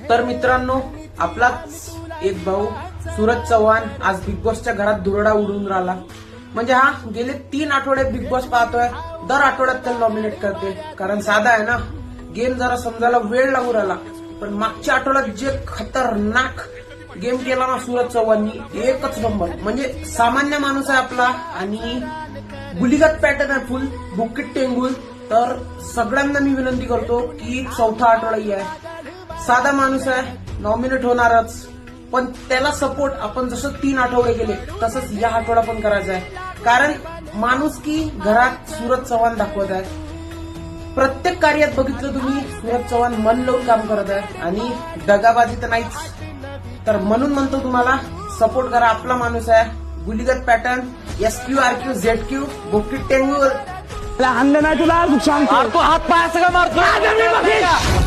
तर मित्रांनो, आपलाच एक भाऊ सूरज चव्हाण आज बिग बॉसच्या घरात धुरडा उडून राहिला. म्हणजे हा गेले 3 आठवडे बिग बॉस पाहतोय. दर आठवड्यात त्याला नॉमिनेट करते. कारण साधा आहे ना, गेम जरा समजायला वेळ लागू राहिला. पण मागच्या आठवड्यात जे खतरनाक गेम केला ना सूरज चव्हाणनी, एकच नंबर. म्हणजे सामान्य माणूस आहे आपला आणि गुलीगत पॅटर्न आहे फुल बुकिट टेंगुल. तर सगळ्यांना मी विनंती करतो की चौथा आठवडा आहे, साधा माणूस आहे, नॉमिनेट होणारच. पण त्याला सपोर्ट आपण जसं 3 आठवडे गेले तसंच या आठवडा पण करायचा आहे. कारण माणूस की घरात सूरज चव्हाण दाखवत आहे. प्रत्येक कार्यात बघितलं तुम्ही, सूरज चव्हाण मन लावून काम करत आहे आणि दगाबाजी तर नाहीच. तर म्हणून म्हणतो तुम्हाला सपोर्ट करा. आपला माणूस आहे, गुलीगत पॅटर्न, SQ RQ ZQ बुकिट टेंगुल. आणलं नाही तुला, शांत हात पाय सगळं मारतो.